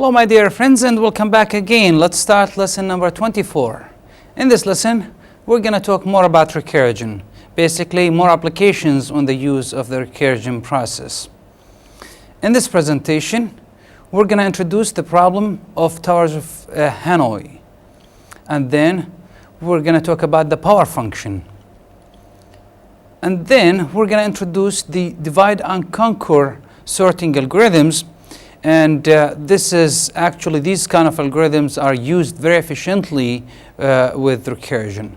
Hello my dear friends, and welcome back again. Let's start lesson number 24. In this lesson, we're going to talk more about recursion. Basically, more applications on the use of the recursion process. In this presentation, we're going to introduce the problem of towers of Hanoi. And then we're going to talk about the power function. And then we're going to introduce the divide and conquer sorting algorithms. And this is actually, these kind of algorithms are used very efficiently with recursion.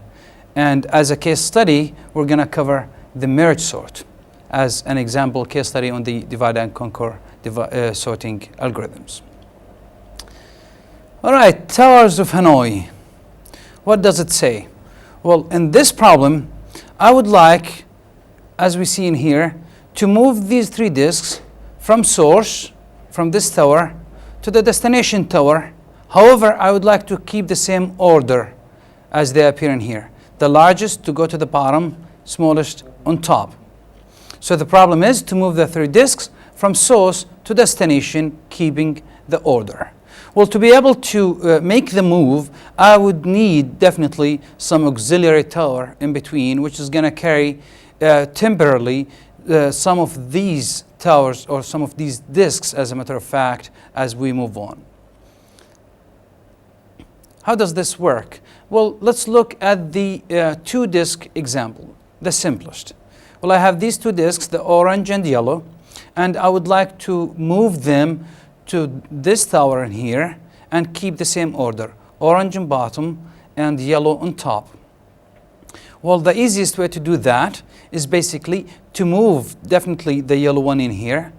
And as a case study, we're going to cover the merge sort as an example case study on the divide and conquer sorting algorithms. All right, towers of Hanoi. What does it say? Well, in this problem, I would like, as we see in here, to move these three disks from source, from this tower, to the destination tower. However, I would like to keep the same order as they appear in here. The largest to go to the bottom, smallest on top. So the problem is to move the three disks from source to destination, keeping the order. Well, to be able to make the move, I would need definitely some auxiliary tower in between, which is going to carry temporarily some of these towers or some of these disks, as a matter of fact, as we move on. How does this work? Well, let's look at the two disk example, the simplest. Well, I have these two disks, the orange and yellow, and I would like to move them to this tower in here and keep the same order, orange on bottom and yellow on top. Well, the easiest way to do that is basically to move definitely the yellow one in here.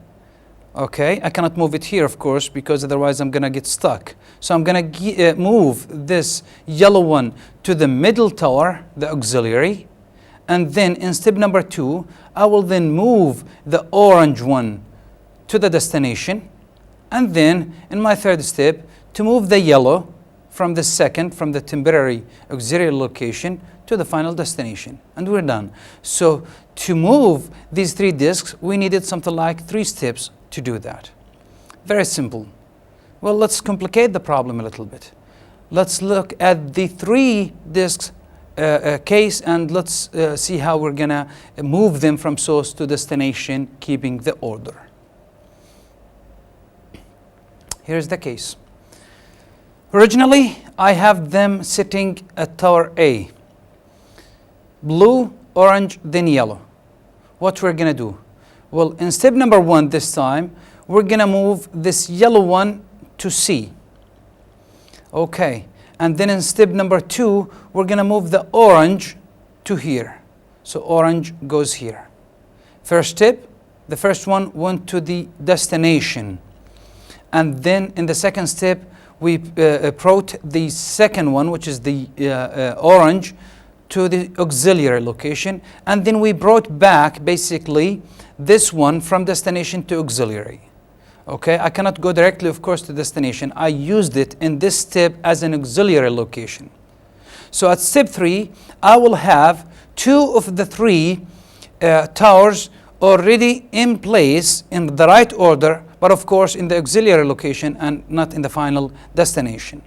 Okay, I cannot move it here, of course, because otherwise I'm going to get stuck. So I'm going to move this yellow one to the middle tower, the auxiliary. And then in step number 2, I will then move the orange one to the destination. And then in my third step, to move the yellow from the temporary auxiliary location to the final destination. And we're done. So to move these three disks, we needed something like 3 steps to do that. Very simple. Well, let's complicate the problem a little bit. Let's look at the 3 disks case, and let's see how we're going to move them from source to destination, keeping the order. Here's the case. Originally, I have them sitting at tower A. Blue, orange, then yellow. What we're going to do? Well, in step number 1 this time, we're going to move this yellow one to C. Okay. And then in step number 2, we're going to move the orange to here. So orange goes here. First step, the first one went to the destination. And then in the second step, we brought the second one, which is the orange, to the auxiliary location. And then we brought back, basically, this one from destination to auxiliary. Okay, I cannot go directly, of course, to destination. I used it in this step as an auxiliary location. So at step 3, I will have 2 of the 3 towers already in place in the right order, but of course in the auxiliary location and not in the final destination.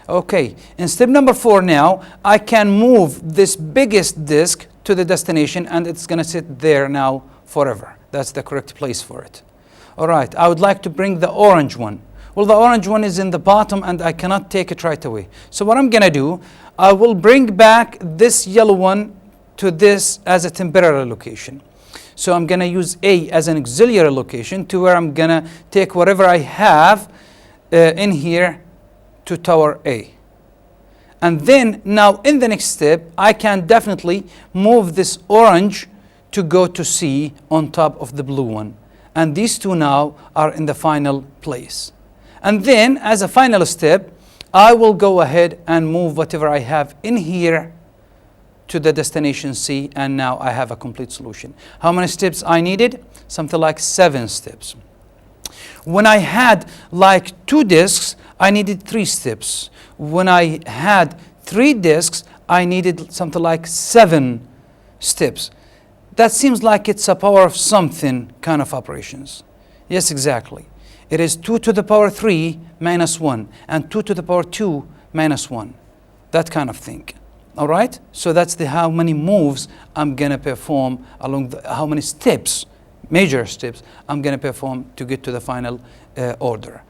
Okay, in step number 4 now, I can move this biggest disk to the destination, and it's going to sit there now forever. That's the correct place for it. All right, I would like to bring the orange one. Well, the orange one is in the bottom, and I cannot take it right away. So what I'm going to do, I will bring back this yellow one to this as a temporary location. So I'm going to use A as an auxiliary location to where I'm going to take whatever I have in here to tower A. And then now in the next step, I can definitely move this orange to go to C on top of the blue one. And these 2 now are in the final place. And then as a final step, I will go ahead and move whatever I have in here to the destination C, and now I have a complete solution. How many steps I needed? Something like 7 steps. When I had like 2 disks, I needed 3 steps. When I had 3 disks, I needed something like 7 steps. That seems like it's a power of something kind of operations. Yes, exactly. It is 2 to the power 3 minus 1 and 2 to the power 2 minus 1. That kind of thing. All right? So that's the how many moves I'm going to perform along how many steps, major steps, I'm going to perform to get to the final order.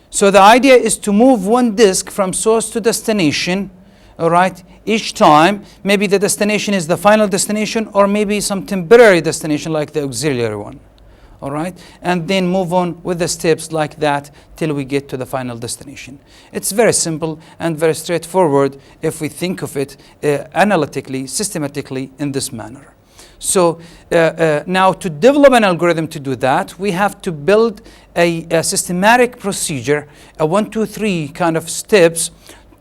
So the idea is to move one disk from source to destination, all right, each time. Maybe the destination is the final destination, or maybe some temporary destination like the auxiliary one, all right? And then move on with the steps like that till we get to the final destination. It's very simple and very straightforward if we think of it analytically, systematically in this manner. So now to develop an algorithm to do that, we have to build a systematic procedure, a 1, 2, 3 kind of steps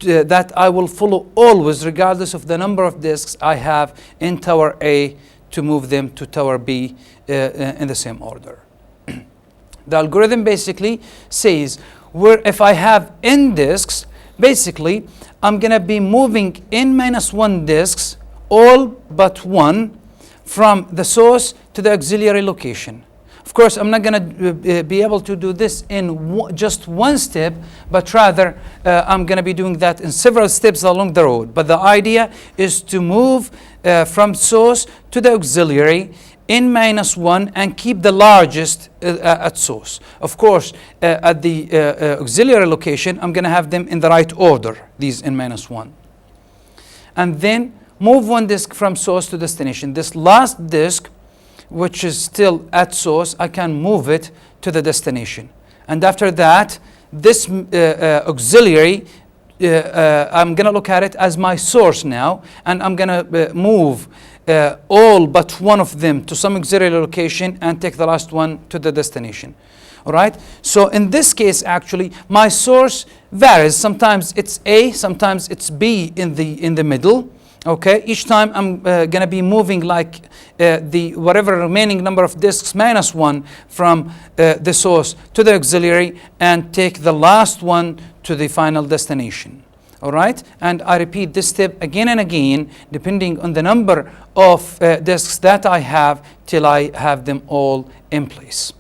that I will follow always, regardless of the number of disks I have in tower A, to move them to tower B in the same order. The algorithm basically says, where if I have n disks, basically I'm going to be moving n minus 1 disks, all but one, from the source to the auxiliary location. Of course, I'm not going to be able to do this in just one step, but rather I'm going to be doing that in several steps along the road. But the idea is to move from source to the auxiliary n minus 1 and keep the largest at source. Of course, at the auxiliary location, I'm going to have them in the right order, these n minus 1. And then move one disk from source to destination. This last disk, which is still at source, I can move it to the destination. And after that, this auxiliary, I'm going to look at it as my source now, and I'm going to move all but one of them to some auxiliary location and take the last one to the destination. All right? So in this case, actually, my source varies. Sometimes it's A, sometimes it's B in the middle. Okay, each time I'm going to be moving like the whatever remaining number of disks minus 1 from the source to the auxiliary and take the last one to the final destination. All right, and I repeat this step again and again, depending on the number of disks that I have, till I have them all in place.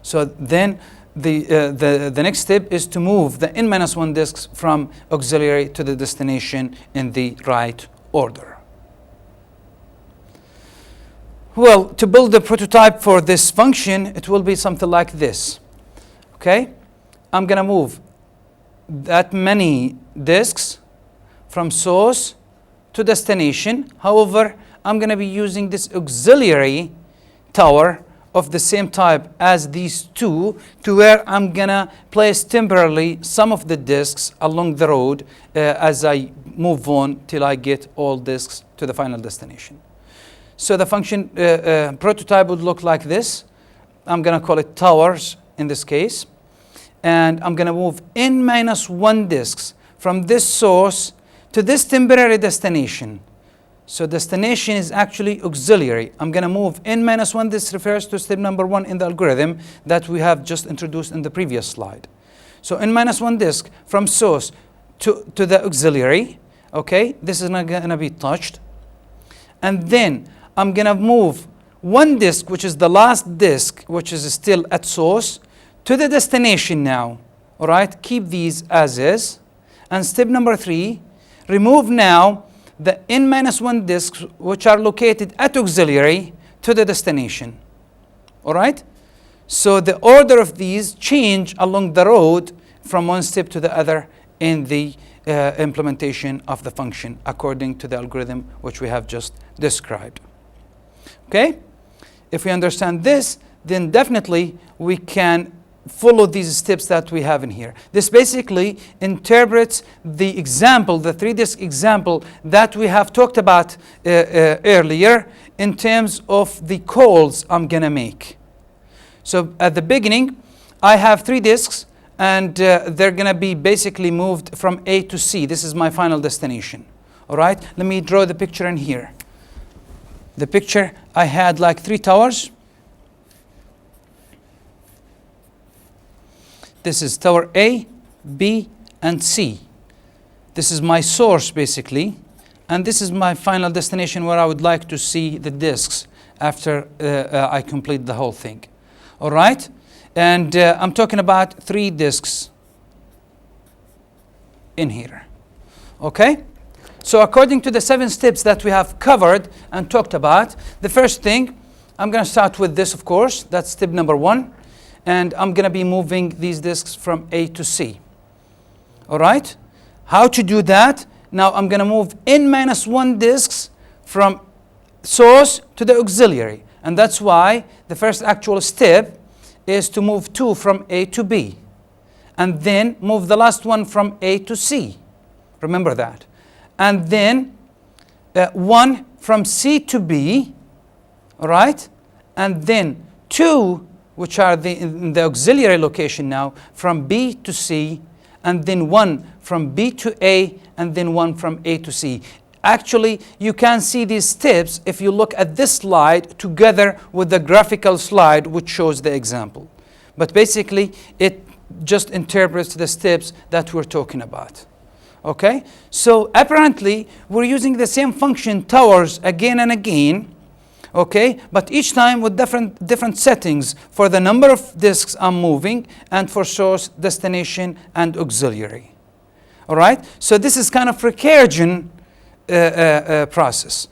So then the next step is to move the n minus 1 disks from auxiliary to the destination in the right order. Well, to build the prototype for this function, it will be something like this. Okay, I'm going to move that many disks from source to destination. However, I'm going to be using this auxiliary tower of the same type as these two, to where I'm gonna place temporarily some of the disks along the road as I move on till I get all disks to the final destination. So the function prototype would look like this. I'm gonna call it towers in this case, and I'm gonna move n minus 1 disks from this source to this temporary destination. So destination is actually auxiliary. I'm going to move n minus 1. This refers to step number 1 in the algorithm that we have just introduced in the previous slide. So n minus 1 disk from source to the auxiliary. Okay, this is not going to be touched. And then I'm going to move one disk, which is the last disk, which is still at source, to the destination now. All right, keep these as is. And step number 3, remove now the n minus 1 disks which are located at auxiliary to the destination. All right? So the order of these change along the road from one step to the other in the implementation of the function according to the algorithm which we have just described. Okay? If we understand this, then definitely we can follow these steps that we have in here. This basically interprets the example, the 3-disk example that we have talked about earlier in terms of the calls I'm going to make. So at the beginning, I have 3 disks, and they're going to be basically moved from A to C. This is my final destination. All right? Let me draw the picture in here. The picture, I had like 3 towers. This is tower A, B, and C. This is my source, basically. And this is my final destination where I would like to see the disks after I complete the whole thing. All right? And I'm talking about 3 disks in here. Okay? So according to the 7 steps that we have covered and talked about, the first thing, I'm going to start with this, of course. That's step number 1. And I'm going to be moving these disks from A to C. All right? How to do that? Now I'm going to move n-1 disks from source to the auxiliary. And that's why the first actual step is to move 2 from A to B. And then move the last one from A to C. Remember that. And then 1 from C to B. All right? And then 2, which are in the auxiliary location now, from B to C. And then 1 from B to A. And then 1 from A to C. Actually, you can see these steps if you look at this slide together with the graphical slide which shows the example. But basically, it just interprets the steps that we're talking about. Okay? So apparently, we're using the same function towers again and again. Okay? But each time with different settings for the number of disks I'm moving and for source, destination, and auxiliary. All right? So this is kind of recursion process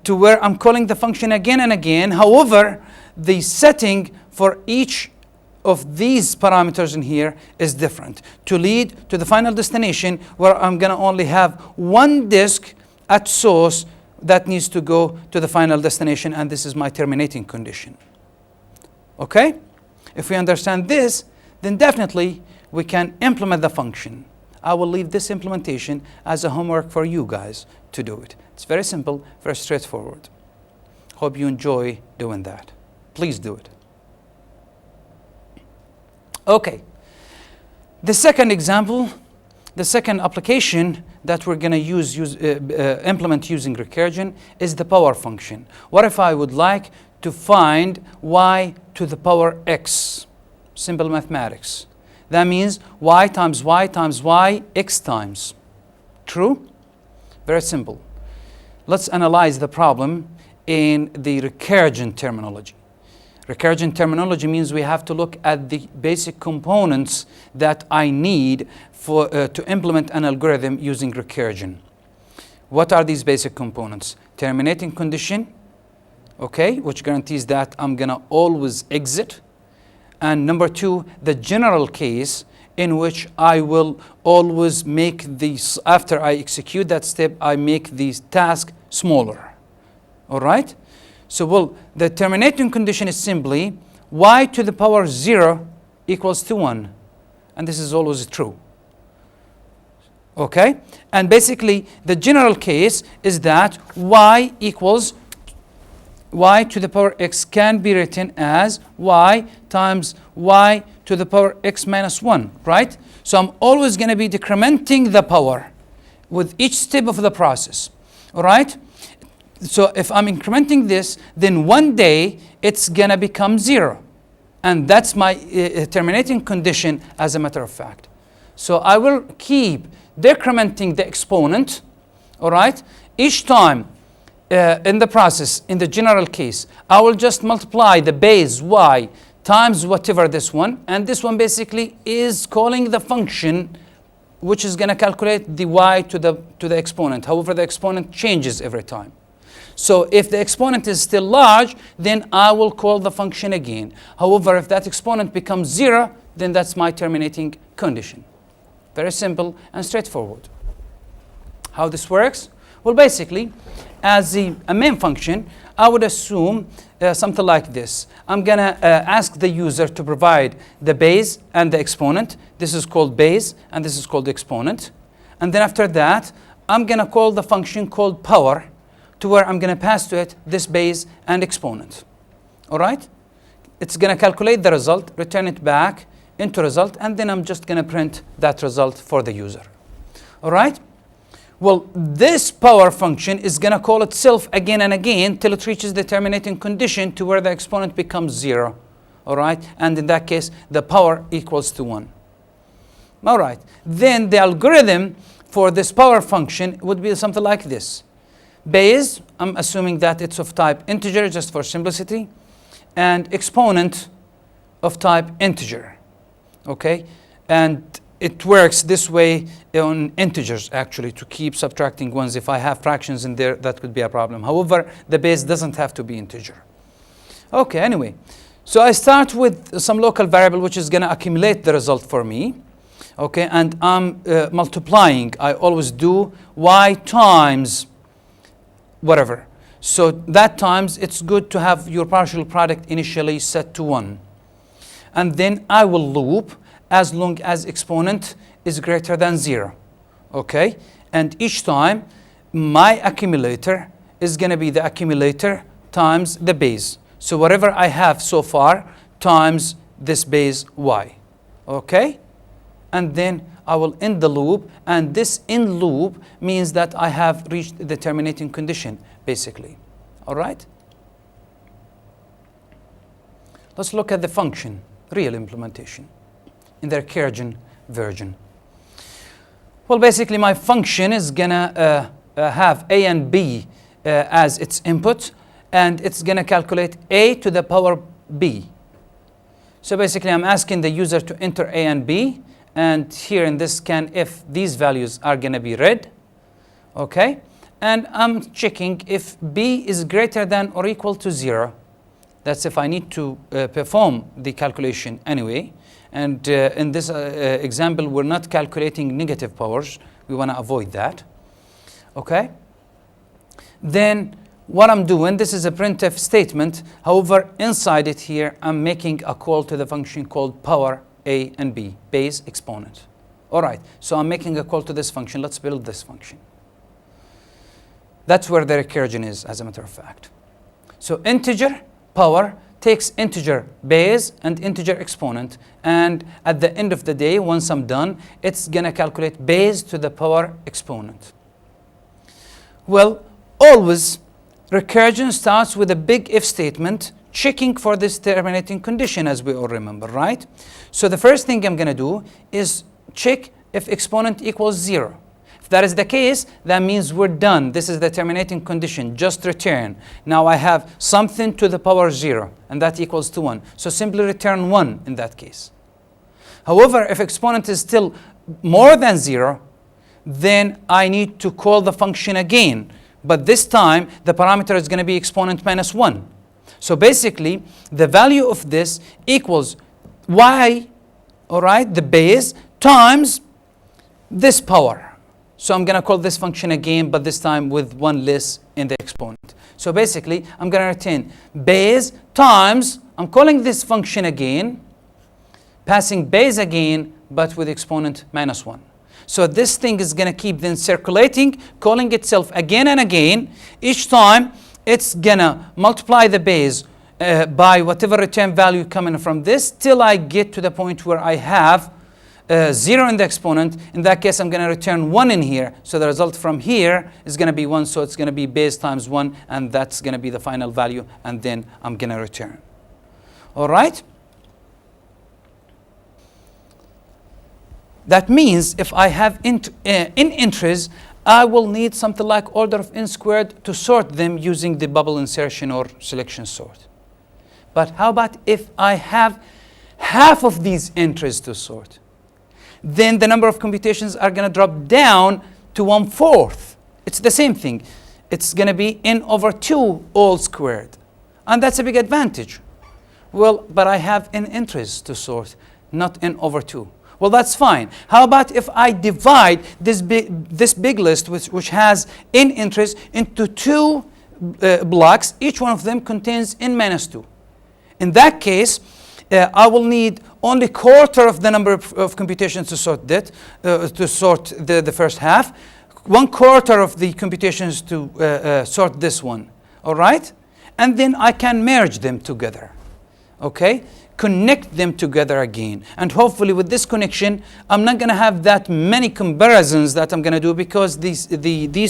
to where I'm calling the function again and again. However, the setting for each of these parameters in here is different to lead to the final destination where I'm going to only have 1 disk at source that needs to go to the final destination, and this is my terminating condition. Okay? If we understand this, then definitely we can implement the function. I will leave this implementation as a homework for you guys to do it. It's very simple, very straightforward. Hope you enjoy doing that. Please do it. Okay. The second example, the second application that we're going to implement using recursion is the power function. What if I would like to find y to the power x? Simple mathematics. That means y times y times y, x times. True? Very simple. Let's analyze the problem in the recursion terminology. Recursion terminology means we have to look at the basic components that I need for, to implement an algorithm using recursion. What are these basic components? Terminating condition, okay, which guarantees that I'm going to always exit. And number 2, the general case in which I will always make these, after I execute that step, I make the task smaller. All right? So, well, the terminating condition is simply y to the power 0 equals to 1. And this is always true. Okay? And basically, the general case is that y equals y to the power x can be written as y times y to the power x minus 1, right? So I'm always going to be decrementing the power with each step of the process, all right? So if I'm incrementing this, then one day it's going to become 0. And that's my terminating condition as a matter of fact. So I will keep decrementing the exponent, all right? Each time in the process, in the general case, I will just multiply the base y times whatever this one, and this one basically is calling the function which is going to calculate the y to the exponent. However, the exponent changes every time. So if the exponent is still large, then I will call the function again. However, if that exponent becomes 0, then that's my terminating condition. Very simple and straightforward. How this works? Well, basically, as a main function, I would assume something like this. I'm going to ask the user to provide the base and the exponent. This is called base, and this is called exponent. And then after that, I'm going to call the function called power, to where I'm going to pass to it this base and exponent. All right? It's going to calculate the result, return it back into result, and then I'm just going to print that result for the user. All right? Well, this power function is going to call itself again and again till it reaches the terminating condition to where the exponent becomes 0. All right? And in that case, the power equals to 1. All right. Then the algorithm for this power function would be something like this. Base, I'm assuming that it's of type integer just for simplicity. And exponent, of type integer, okay? And it works this way on integers, actually, to keep subtracting ones. If I have fractions in there, that could be a problem. However, the base doesn't have to be integer. Okay, anyway, so I start with some local variable which is going to accumulate the result for me. Okay, and I'm multiplying. I always do y times whatever. So that times, it's good to have your partial product initially set to 1. And then I will loop as long as exponent is greater than 0. Okay, and each time my accumulator is going to be the accumulator times the base. So whatever I have so far times this base y. Okay, and then I will end the loop, and this end loop means that I have reached the terminating condition, basically. All right? Let's look at the function, real implementation, in the Recursion version. Well, basically, my function is gonna have a and b as its input, and it's gonna calculate a to the power b. So basically, I'm asking the user to enter a and b, and here in this scanf, these values are going to be read, okay? And I'm checking if b is greater than or equal to 0. That's if I need to perform the calculation anyway. And in this example, we're not calculating negative powers. We want to avoid that, okay? Then what I'm doing, this is a printf statement. However, inside it here, I'm making a call to the function called power a and b, base exponent. All right, so I'm making a call to this function. Let's build this function. That's where the recursion is, as a matter of fact. So integer power takes integer base and integer exponent, and at the end of the day, once I'm done, it's gonna calculate base to the power exponent. Well, always recursion starts with a big if statement, checking for this terminating condition, as we all remember, right? So the first thing I'm going to do is check if exponent equals 0. If that is the case, that means we're done. This is the terminating condition, just return. Now I have something to the power 0, and that equals to 1. So simply return 1 in that case. However, if exponent is still more than 0, then I need to call the function again. But this time, the parameter is going to be exponent minus 1. So basically, the value of this equals y, all right, the base, times this power. So I'm going to call this function again, but this time with 1 less in the exponent. So basically, I'm going to return base times, I'm calling this function again, passing base again, but with exponent minus 1. So this thing is going to keep then circulating, calling itself again and again. Each time, it's going to multiply the base by whatever return value coming from this till I get to the point where I have 0 in the exponent. In that case, I'm going to return 1 in here. So the result from here is going to be 1. So it's going to be base times 1, and that's going to be the final value. And then I'm going to return. All right? That means if I have in entries, I will need something like order of n squared to sort them using the bubble insertion or selection sort. But how about if I have half of these entries to sort? Then the number of computations are going to drop down to 1/4. It's the same thing. It's going to be n over 2 all squared. And that's a big advantage. Well, but I have n entries to sort, not n over 2. Well, that's fine. How about if I divide this big list, which has n entries, into 2 blocks? Each one of them contains n minus 2. In that case, I will need only quarter of the number of computations to sort that, the first half, 1/4 of the computations to sort this one. All right, and then I can merge them together. Okay. Connect them together again. And hopefully with this connection, I'm not going to have that many comparisons that I'm going to do, because these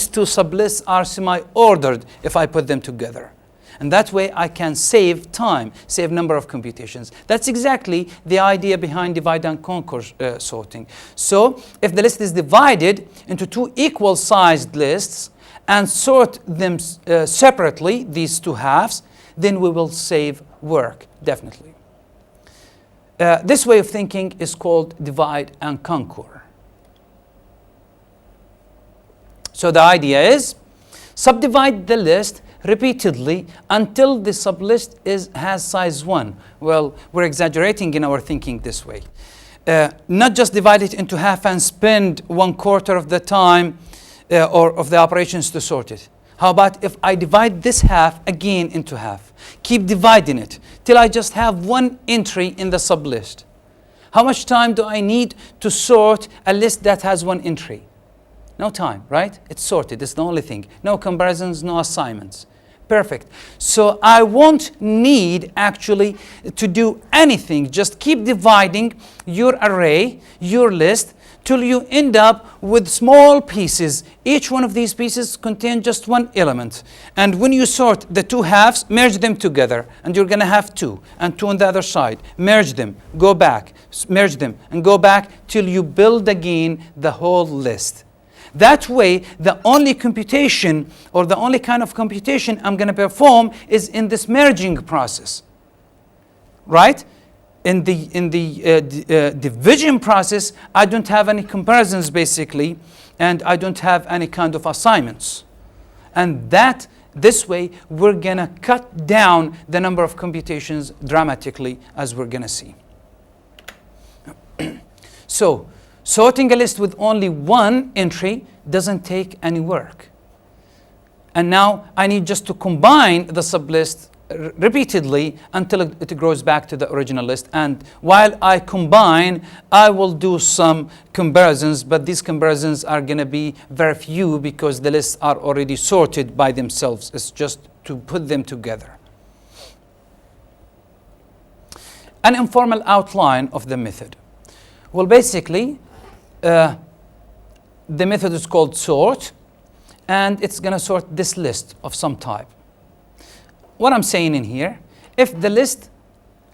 two sublists are semi-ordered if I put them together. And that way I can save time, save number of computations. That's exactly the idea behind divide and conquer sorting. So if the list is divided into 2 equal sized lists and sort them separately, these 2 halves, then we will save work, definitely. This way of thinking is called divide and conquer. So the idea is subdivide the list repeatedly until the sublist has size 1. Well, we're exaggerating in our thinking this way. Not just divide it into half and spend 1/4 of the time or of the operations to sort it. How about if I divide this half again into half? Keep dividing it till I just have one entry in the sublist. How much time do I need to sort a list that has one entry? No time, right? It's sorted, it's the only thing. No comparisons, no assignments. Perfect. So I won't need actually to do anything. Just keep dividing your array, your list, till you end up with small pieces. Each one of these pieces contains just one element. And when you sort the two halves, merge them together. And you're going to have 2, and 2 on the other side. Merge them, go back, merge them, and go back till you build again the whole list. That way, the only computation or the only kind of computation I'm going to perform is in this merging process, right? In the division process, I don't have any comparisons basically, and I don't have any kind of assignments. And this way, we're going to cut down the number of computations dramatically, as we're going to see. So, sorting a list with only one entry doesn't take any work. And now I need just to combine the sublist repeatedly until it grows back to the original list. And while I combine, I will do some comparisons, but these comparisons are going to be very few because the lists are already sorted by themselves. It's just to put them together. An informal outline of the method. Well, basically, the method is called sort, and it's going to sort this list of some type. What I'm saying in here, if the list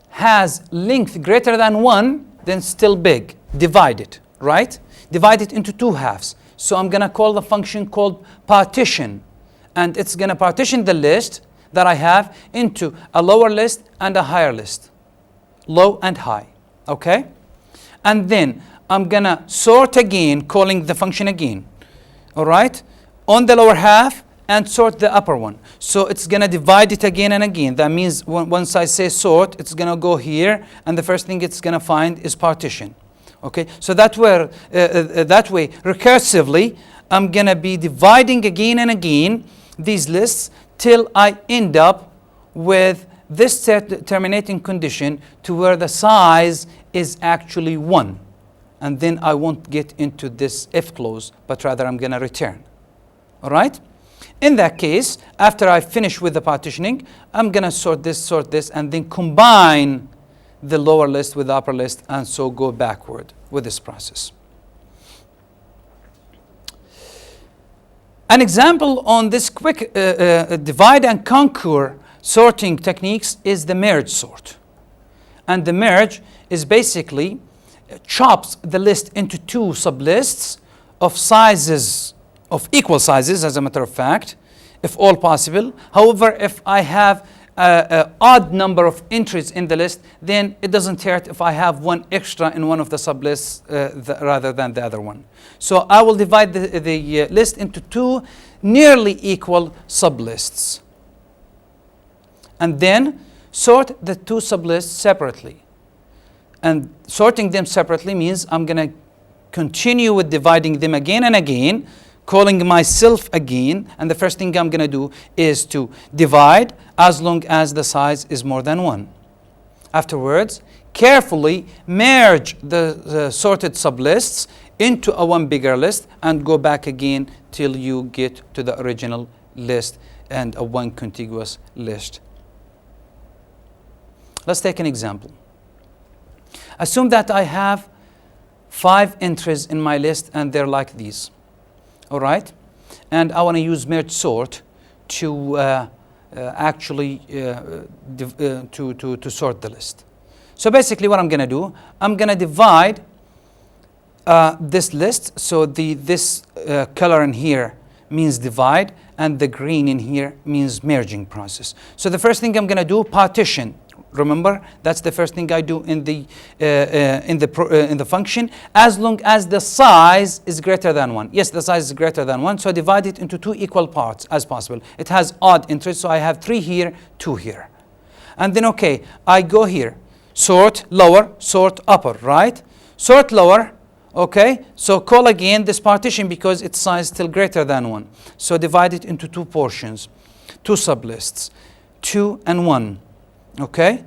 has length greater than 1, then still big, divide it, right? Divide it into 2 halves. So I'm going to call the function called partition, and it's going to partition the list that I have into a lower list and a higher list, low and high, okay? And then I'm going to sort again, calling the function again, all right, on the lower half and sort the upper one. So it's going to divide it again and again. That means once I say sort, it's going to go here, and the first thing it's going to find is partition. Okay, so that way, recursively, I'm going to be dividing again and again these lists till I end up with this terminating condition to where the size is actually 1. And then I won't get into this if clause, but rather I'm going to return. All right? In that case, after I finish with the partitioning, I'm going to sort this, and then combine the lower list with the upper list, and so go backward with this process. An example on this quick divide and conquer sorting techniques is the merge sort. And the merge is basically chops the list into 2 sublists of sizes, of equal sizes, as a matter of fact, if all possible. However, if I have an odd number of entries in the list, then it doesn't hurt if I have one extra in one of the sublists rather than the other one. So I will divide the list into 2 nearly equal sublists. And then sort the 2 sublists separately. And sorting them separately means I'm going to continue with dividing them again and again, calling myself again, and the first thing I'm going to do is to divide as long as the size is more than 1. Afterwards, carefully merge the sorted sublists into a one bigger list and go back again till you get to the original list and a one contiguous list. Let's take an example. Assume that I have 5 entries in my list and they're like these. All right? And I want to use merge sort to actually to sort the list. So basically what I'm going to do, I'm going to divide this list. So this color in here means divide, and the green in here means merging process. So the first thing I'm going to do, partition, Remember, that's the first thing I do in the function, as long as the size is greater than 1. Yes, the size is greater than 1, so I divide it into 2 equal parts as possible. It has odd entries, so I have 3 here, 2 here. And then, okay, I go here, sort lower, sort upper, right? Sort lower, okay, so call again this partition because its size is still greater than 1. So divide it into 2 portions, 2 sublists, 2 and 1. Okay,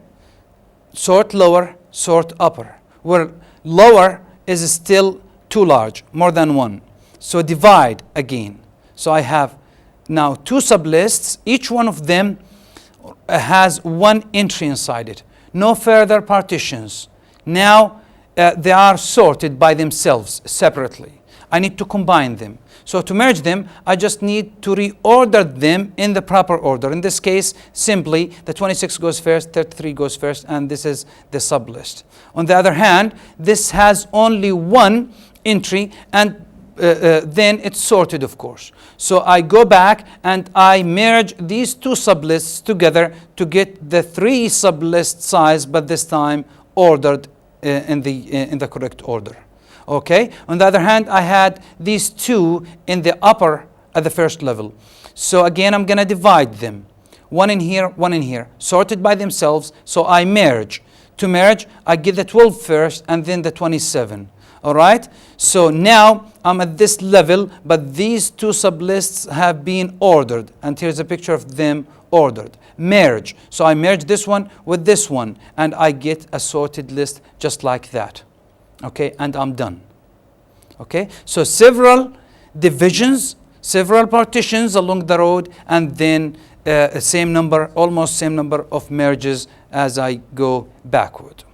sort lower, sort upper. Where lower is still too large, more than 1. So divide again. So I have now 2 sublists. Each one of them has 1 entry inside it. No further partitions. Now they are sorted by themselves separately. I need to combine them. So to merge them, I just need to reorder them in the proper order. In this case, simply the 26 goes first, 33 goes first, and this is the sublist. On the other hand, this has only 1 entry, and then it's sorted, of course. So I go back and I merge these 2 sublists together to get the 3 sublist size, but this time ordered in the correct order. Okay. On the other hand, I had these 2 in the upper at the first level. So again, I'm going to divide them. 1 in here, 1 in here, sorted by themselves. So I merge. To merge, I get the 12 first and then the 27. All right. So now I'm at this level, but these 2 sublists have been ordered. And here's a picture of them ordered. Merge. So I merge this one with this one, and I get a sorted list just like that. Okay, and I'm done. Okay, so several divisions, several partitions along the road, and then same number, almost same number of merges as I go backward.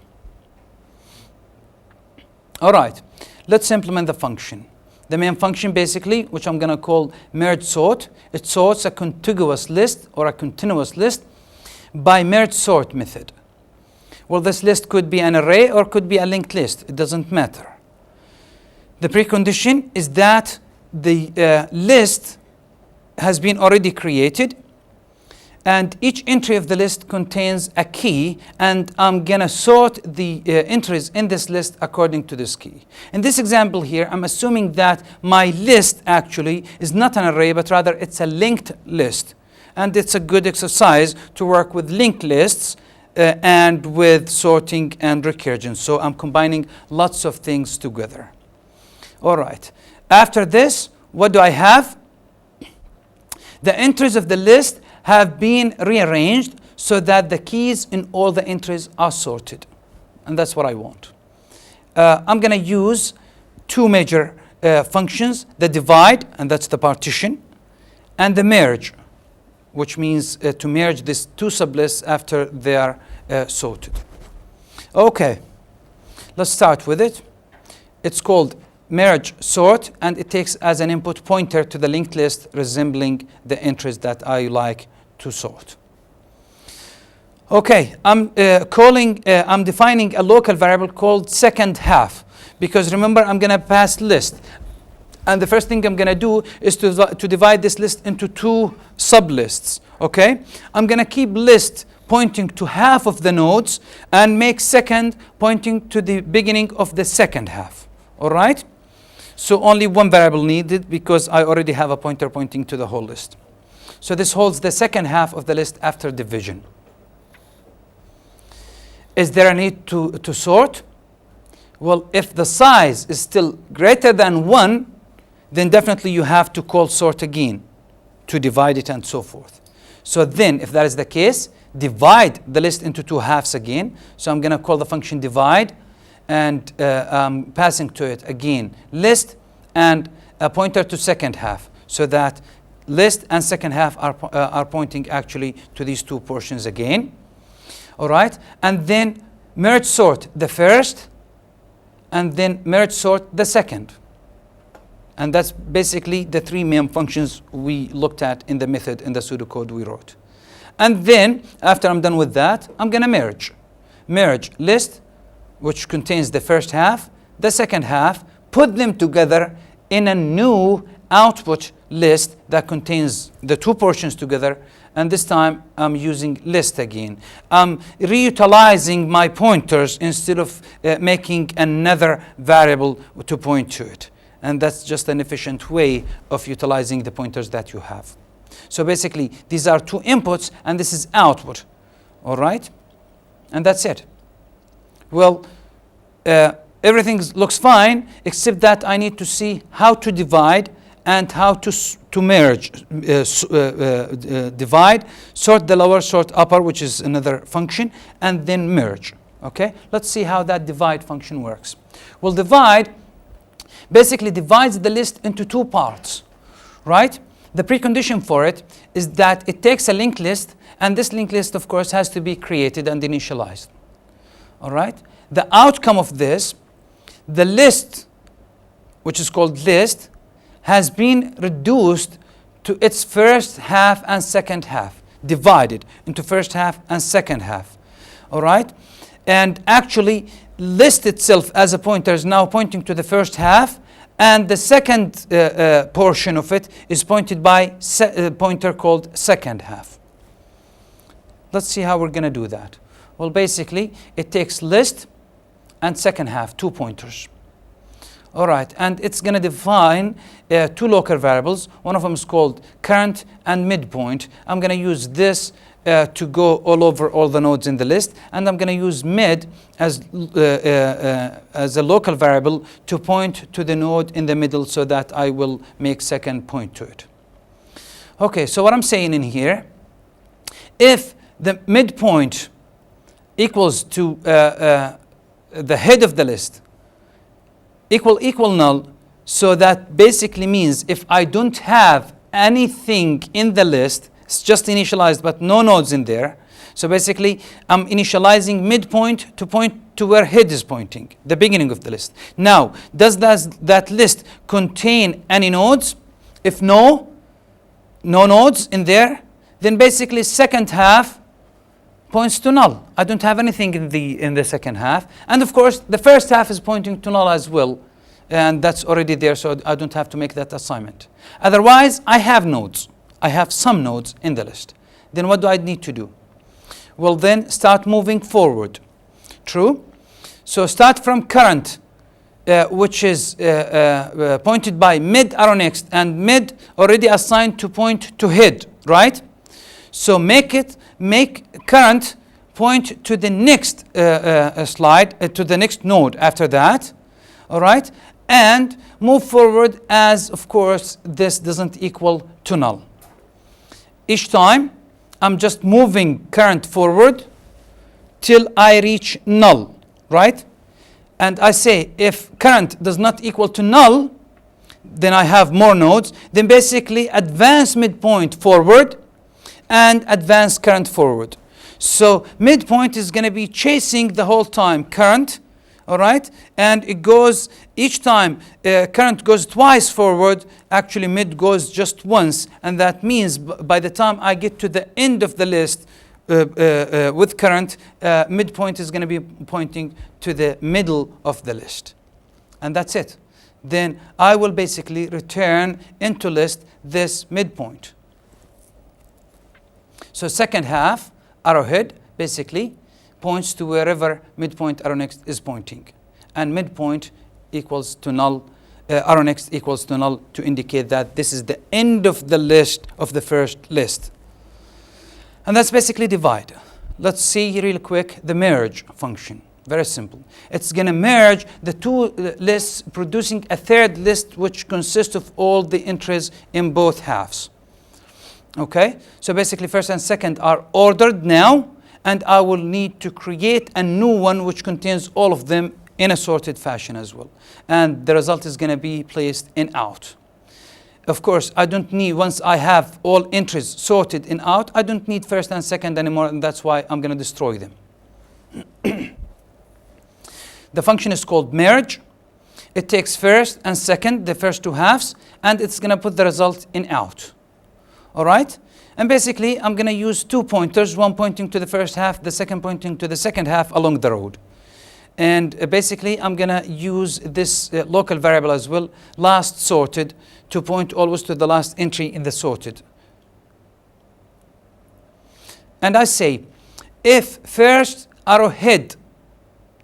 All right, let's implement the function. The main function basically, which I'm going to call merge sort, it sorts a contiguous list or a continuous list by merge sort method. Well, this list could be an array or could be a linked list. It doesn't matter. The precondition is that the list has been already created, and each entry of the list contains a key, and I'm going to sort the entries in this list according to this key. In this example here, I'm assuming that my list actually is not an array, but rather it's a linked list. And it's a good exercise to work with linked lists and with sorting and recursion. So I'm combining lots of things together. All right. After this, what do I have? The entries of the list have been rearranged so that the keys in all the entries are sorted. And that's what I want. I'm going to use 2 major functions, the divide, and that's the partition, and the merge, which means to merge these 2 sublists after they are sorted. Okay, let's start with it. It's called merge sort, and it takes as an input pointer to the linked list resembling the entries that I like to sort. Okay, I'm defining a local variable called second half, because remember, I'm going to pass list. And the first thing I'm going to do is to divide this list into 2 sublists. Okay, I'm going to keep list pointing to half of the nodes and make second pointing to the beginning of the second half. All right. So only 1 variable needed because I already have a pointer pointing to the whole list. So this holds the second half of the list after division. Is there a need to sort? Well, if the size is still greater than 1, then definitely you have to call sort again to divide it and so forth. So then, if that is the case, divide the list into 2 halves again. So I'm going to call the function divide, and I'm passing to it again list and a pointer to second half, so that list and second half are pointing actually to these 2 portions again. All right, and then merge sort the first, and then merge sort the second. And that's basically the 3 main functions we looked at in the method in the pseudocode we wrote. And then, after I'm done with that, I'm going to merge. Merge list, which contains the first half, the second half, put them together in a new output list that contains the two portions together, and this time I'm using list again. I'm reutilizing my pointers instead of making another variable to point to it. And that's just an efficient way of utilizing the pointers that you have. So basically, these are two inputs, and this is output. All right? And that's it. Well, everything looks fine, except that I need to see how to divide and how to merge. Divide, sort the lower, sort upper, which is another function, and then merge. Okay? Let's see how that divide function works. Well, divide basically divides the list into two parts, right? The precondition for it is that it takes a linked list, and this linked list, of course, has to be created and initialized. All right? The outcome of this, the list, which is called list, has been reduced to its first half and second half, divided into first half and second half. All right? And actually, list itself as a pointer is now pointing to the first half, and the second portion of it is pointed by a pointer called second half. Let's see how we're going to do that. Well, basically, it takes list and second half, 2 pointers. All right, and it's going to define two local variables. One of them is called current and midpoint. I'm going to use this to go all over all the nodes in the list, and I'm going to use mid as a local variable to point to the node in the middle, so that I will make second point to it. Okay, so what I'm saying in here, if the midpoint equals to the head of the list, equal null, so that basically means if I don't have anything in the list, it's just initialized but no nodes in there. So basically I'm initializing midpoint to point to where head is pointing, the beginning of the list. Now, does that list contain any nodes? If no nodes in there, then basically second half points to null. I don't have anything in the second half. And of course, the first half is pointing to null as well. And that's already there, so I don't have to make that assignment. Otherwise, I have nodes. I have some nodes in the list. Then what do I need to do? Well, then start moving forward. True? So start from current, which is pointed by mid arrow next, and mid already assigned to point to head, right? So make current point to the next slide, to the next node after that, all right? And move forward as, of course, this doesn't equal to null. Each time, I'm just moving current forward till I reach null, right? And I say, if current does not equal to null, then I have more nodes. Then basically advance midpoint forward and advance current forward. So midpoint is going to be chasing the whole time current, all right? And it goes, each time current goes twice forward, actually mid goes just once. And that means by the time I get to the end of the list with current, midpoint is going to be pointing to the middle of the list. And that's it. Then I will basically return into list this midpoint. So second half, arrowhead, basically, points to wherever midpoint arrow next is pointing. And midpoint equals to null, arrow next equals to null, to indicate that this is the end of the list of the first list. And that's basically divide. Let's see real quick the merge function. Very simple. It's going to merge the two lists, producing a third list which consists of all the entries in both halves. Okay, so basically first and second are ordered now, and I will need to create a new one which contains all of them in a sorted fashion as well. And the result is going to be placed in out. Of course, I don't need, once I have all entries sorted in out, I don't need first and second anymore, and that's why I'm going to destroy them. The function is called merge. It takes first and second, the first two halves, and it's going to put the result in out. All right? And basically, I'm going to use 2 pointers, one pointing to the first half, the second pointing to the second half along the road. And basically, I'm going to use this local variable as well, last sorted, to point always to the last entry in the sorted. And I say, if first arrowhead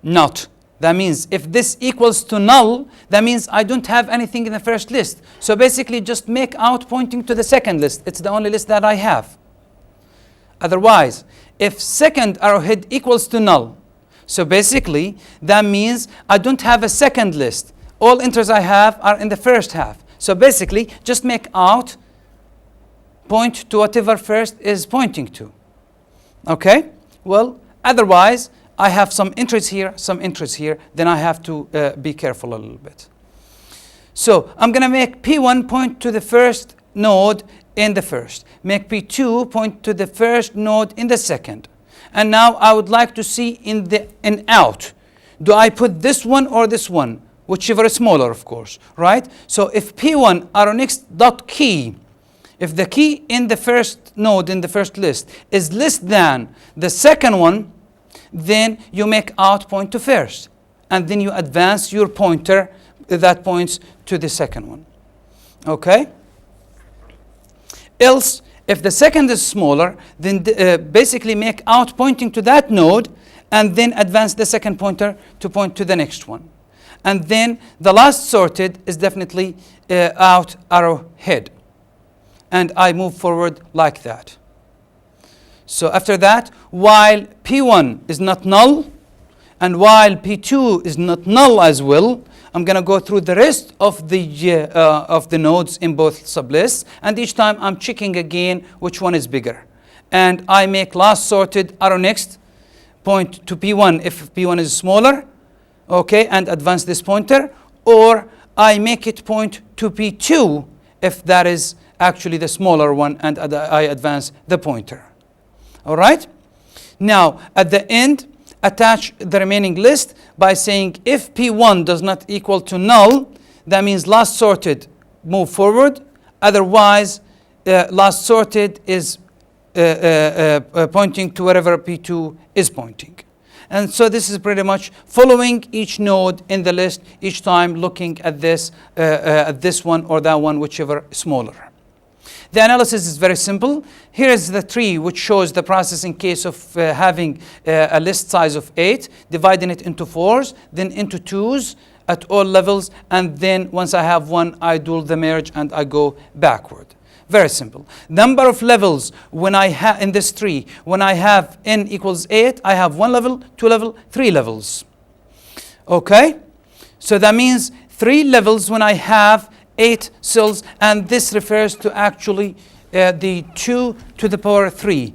not, that means if this equals to null, that means I don't have anything in the first list. So basically, just make out pointing to the second list. It's the only list that I have. Otherwise, if second arrowhead equals to null, so basically, that means I don't have a second list. All entries I have are in the first half. So basically, just make out point to whatever first is pointing to. Okay? Well, otherwise, I have some entries here, some entries here. Then I have to be careful a little bit. So I'm going to make P1 point to the first node in the first. Make P2 point to the first node in the second. And now I would like to see in the in out. Do I put this one or this one? Whichever is smaller, of course, right? So if P1 arrow next dot key, if the key in the first node in the first list is less than the second one, then you make out point to first. And then you advance your pointer that points to the second one. Okay? Else, if the second is smaller, then basically make out pointing to that node and then advance the second pointer to point to the next one. And then the last sorted is definitely out arrow head. And I move forward like that. So after that, while P1 is not null, and while P2 is not null as well, I'm going to go through the rest of the nodes in both sublists, and each time I'm checking again which one is bigger. And I make last sorted arrow next point to P1 if P1 is smaller, okay, and advance this pointer, or I make it point to P2 if that is actually the smaller one, and I advance the pointer. All right? Now, at the end, attach the remaining list by saying if P1 does not equal to null, that means last sorted move forward. Otherwise, last sorted is pointing to wherever P2 is pointing. And so this is pretty much following each node in the list, each time looking at this one or that one, whichever is smaller. The analysis is very simple. Here is the tree which shows the process in case of having a list size of 8, dividing it into 4s, then into 2s at all levels, and then once I have one, I do the merge and I go backward. Very simple. Number of levels when I have in this tree, when I have n equals 8, I have 1 level, 2 level, 3 levels. Okay? So that means 3 levels when I have 8 cells, and this refers to actually the 2 to the power 3.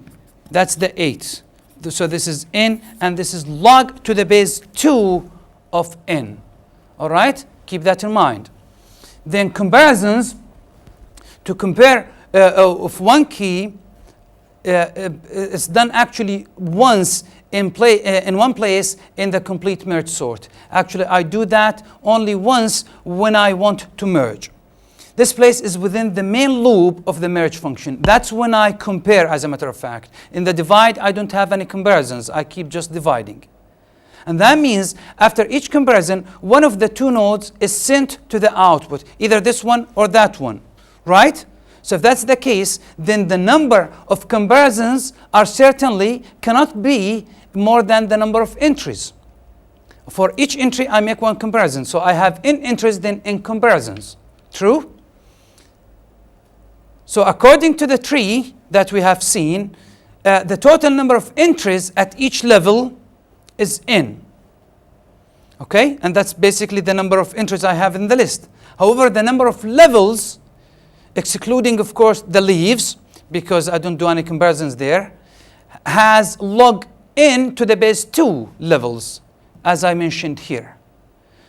That's the 8. So this is n, and this is log to the base 2 of n. All right? Keep that in mind. Then comparisons, to compare of one key, it's done actually once in one place in the complete merge sort. Actually, I do that only once when I want to merge. This place is within the main loop of the merge function. That's when I compare, as a matter of fact. In the divide, I don't have any comparisons. I keep just dividing. And that means after each comparison, one of the 2 nodes is sent to the output, either this one or that one, right? So if that's the case, then the number of comparisons are certainly cannot be more than the number of entries. For each entry, I make one comparison. So I have n entries, then n comparisons. True? So according to the tree that we have seen, the total number of entries at each level is n. Okay? And that's basically the number of entries I have in the list. However, the number of levels, excluding, of course, the leaves, because I don't do any comparisons there, has log n to the base 2 levels, as I mentioned here.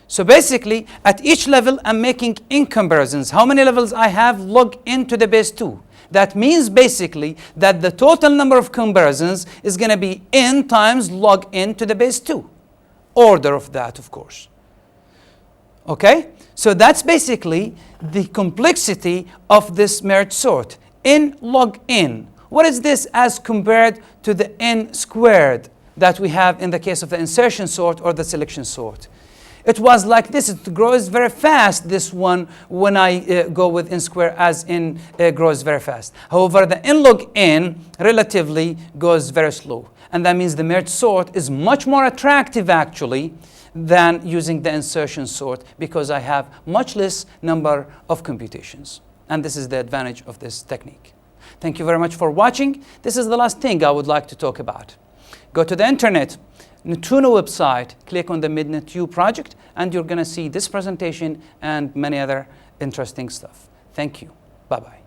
So basically, at each level, I'm making n comparisons. How many levels I have? Log n to the base 2. That means basically that the total number of comparisons is going to be n times log n to the base 2. Order of that, of course. Okay? So that's basically the complexity of this merge sort. N log n. What is this as compared to the n squared that we have in the case of the insertion sort or the selection sort. It was like this. It grows very fast, this one, when I go with n square, as in grows very fast. However, the n log n relatively goes very slow. And that means the merge sort is much more attractive, actually, than using the insertion sort, because I have much less number of computations. And this is the advantage of this technique. Thank you very much for watching. This is the last thing I would like to talk about. Go to the internet, UNINETTUNO website, click on the MidNetU project, and you're going to see this presentation and many other interesting stuff. Thank you. Bye-bye.